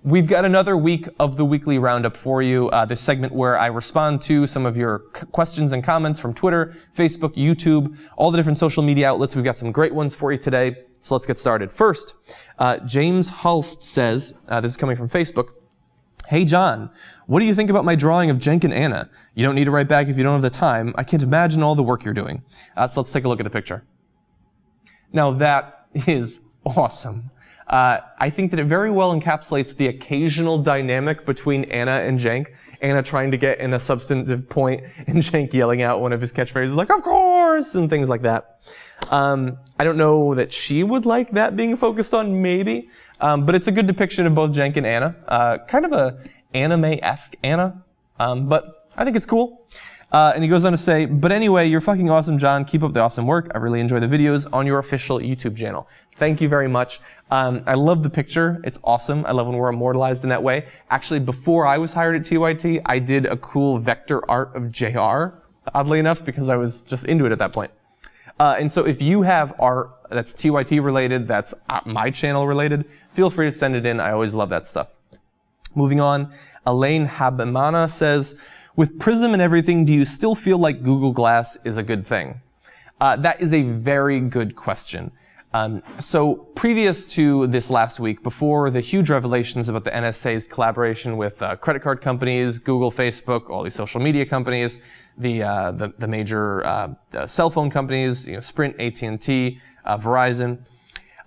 We've got another week of the weekly roundup for you, this segment where I respond to some of your questions and comments from Twitter, Facebook, YouTube, all the different social media outlets. We've got some great ones for you today, so let's get started. First, James Hulst says, this is coming from Facebook, "Hey John, what do you think about my drawing of Jenk and Anna? You don't need to write back if you don't have the time. I can't imagine all the work you're doing." So let's take a look at the picture. Now that is awesome. I think that it very well encapsulates the occasional dynamic between Anna and Jenk. Anna trying to get in a substantive point and Jenk yelling out one of his catchphrases like, "Of course!" and things like that. I don't know that she would like that being focused on, maybe. But it's a good depiction of both Jenk and Anna. Kind of a anime-esque Anna. But I think it's cool. And he goes on to say, "But anyway, you're fucking awesome, John. Keep up the awesome work. I really enjoy the videos on your official YouTube channel." Thank you very much. I love the picture. It's awesome. I love when we're immortalized in that way. Actually, before I was hired at TYT, I did a cool vector art of JR, oddly enough, because I was just into it at that point. And so if you have art that's TYT related, that's my channel related, feel free to send it in. I always love that stuff. Moving on, Elaine Habimana says, "With PRISM and everything, do you still feel like Google Glass is a good thing?" That is a very good question. So previous to this last week, before the huge revelations about the NSA's collaboration with credit card companies, Google, Facebook, all these social media companies, the major cell phone companies, Sprint, AT&T, Verizon,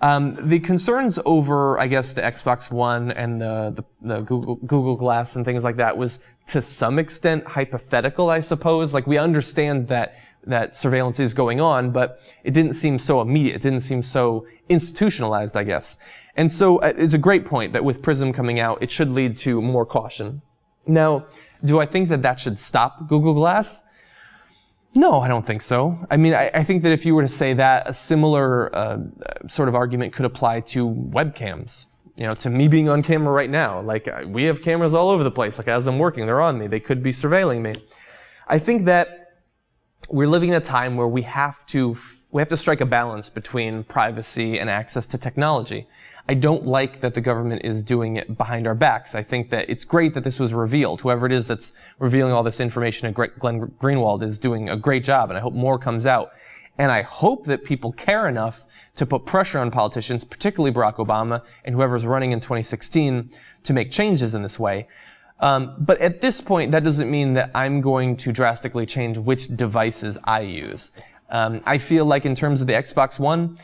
the concerns over, I guess, the Xbox One and the Google Glass and things like that was to some extent hypothetical, I suppose. Like, we understand that surveillance is going on, but it didn't seem so immediate. It didn't seem so institutionalized, I guess. And so it's a great point that with PRISM coming out, it should lead to more caution. Now, do I think that that should stop Google Glass? No, I don't think so. I mean, I think that if you were to say that, a similar sort of argument could apply to webcams. To me being on camera right now. Like, we have cameras all over the place. Like, as I'm working, they're on me. They could be surveilling me. I think that we're living in a time where we have to strike a balance between privacy and access to technology. I don't like that the government is doing it behind our backs. I think that it's great that this was revealed. Whoever it is that's revealing all this information at Glenn Greenwald is doing a great job, and I hope more comes out. And I hope that people care enough to put pressure on politicians, particularly Barack Obama and whoever's running in 2016, to make changes in this way. But at this point, that doesn't mean that I'm going to drastically change which devices I use. I feel like in terms of the Xbox One,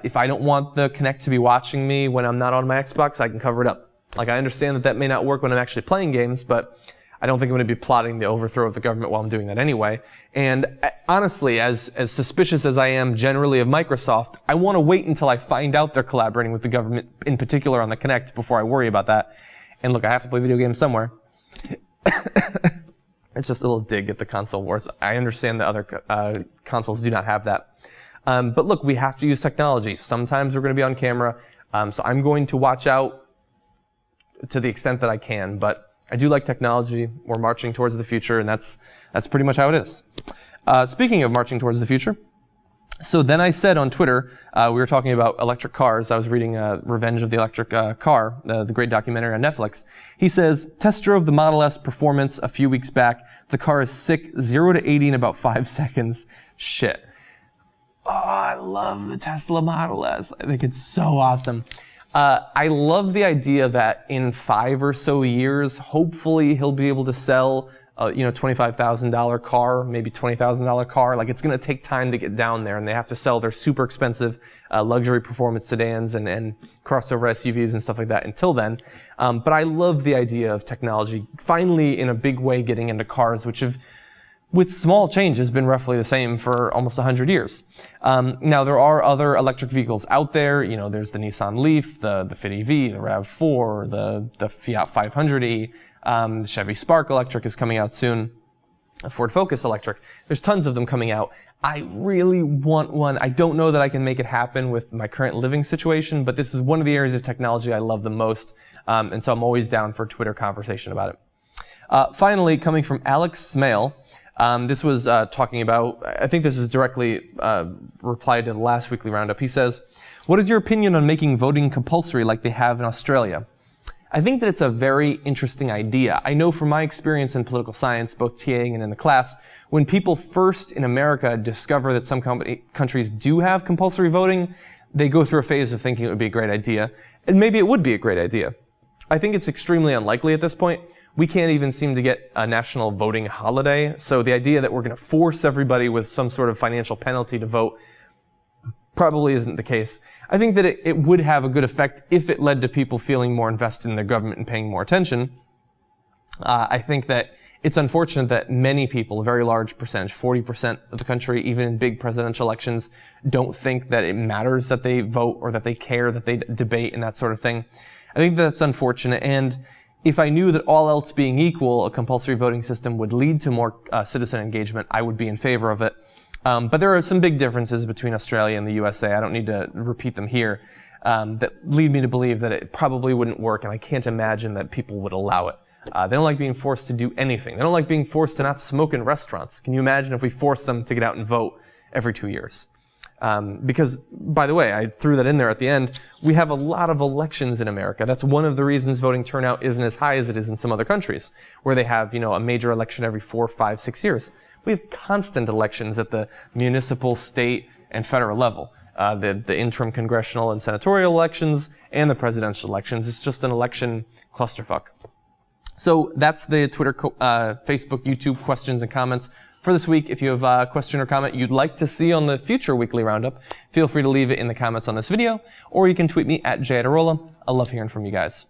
if I don't want the Kinect to be watching me when I'm not on my Xbox, I can cover it up. Like, I understand that may not work when I'm actually playing games, but I don't think I'm going to be plotting the overthrow of the government while I'm doing that anyway. And honestly, as suspicious as I am generally of Microsoft, I want to wait until I find out they're collaborating with the government, in particular on the Kinect, before I worry about that. And look, I have to play video games somewhere. It's just a little dig at the console wars. I understand that other consoles do not have that. But look, we have to use technology. Sometimes we're going to be on camera. So I'm going to watch out to the extent that I can. But I do like technology. We're marching towards the future, and that's pretty much how it is. Speaking of marching towards the future, so then I said on Twitter, we were talking about electric cars. I was reading Revenge of the Electric Car, the great documentary on Netflix. He says, "Test drove the Model S Performance a few weeks back. The car is sick, 0 to 80 in about 5 seconds. Shit." Oh, I love the Tesla Model S. I think it's so awesome. I love the idea that in 5 or so years, hopefully he'll be able to sell $25,000 car, maybe $20,000 car. Like, it's going to take time to get down there, and they have to sell their super expensive luxury performance sedans and crossover SUVs and stuff like that until then. But I love the idea of technology finally in a big way getting into cars, which have, with small changes, been roughly the same for almost 100 years. Now, there are other electric vehicles out there. There's the Nissan Leaf, the Fit EV, the RAV4, the Fiat 500e, the Chevy Spark Electric is coming out soon, a Ford Focus Electric. There's tons of them coming out. I really want one. I don't know that I can make it happen with my current living situation, but this is one of the areas of technology I love the most, and so I'm always down for a Twitter conversation about it. Finally, coming from Alex Smale, this was talking about, I think this is directly replied to the last weekly roundup. He says, "What is your opinion on making voting compulsory like they have in Australia?" I think that it's a very interesting idea. I know from my experience in political science, both TAing and in the class, when people first in America discover that some countries do have compulsory voting, they go through a phase of thinking it would be a great idea, and maybe it would be a great idea. I think it's extremely unlikely at this point. We can't even seem to get a national voting holiday, so the idea that we're going to force everybody with some sort of financial penalty to vote probably isn't the case. I think that it would have a good effect if it led to people feeling more invested in their government and paying more attention. I think that it's unfortunate that many people, a very large percentage, 40% of the country, even in big presidential elections, don't think that it matters that they vote or that they care, that they debate and that sort of thing. I think that's unfortunate, and if I knew that all else being equal, a compulsory voting system would lead to more citizen engagement, I would be in favor of it. But there are some big differences between Australia and the USA. I don't need to repeat them here, that lead me to believe that it probably wouldn't work, and I can't imagine that people would allow it. They don't like being forced to do anything. They don't like being forced to not smoke in restaurants. Can you imagine if we forced them to get out and vote every 2 years? Because, by the way, I threw that in there at the end, we have a lot of elections in America. That's one of the reasons voting turnout isn't as high as it is in some other countries, where they have, a major election every 4, 5, 6 years. We have constant elections at the municipal, state, and federal level. The interim congressional and senatorial elections and the presidential elections. It's just an election clusterfuck. So that's the Twitter, Facebook, YouTube questions and comments for this week. If you have a question or comment you'd like to see on the future weekly roundup, feel free to leave it in the comments on this video, or you can tweet me at J Iadarola. I love hearing from you guys.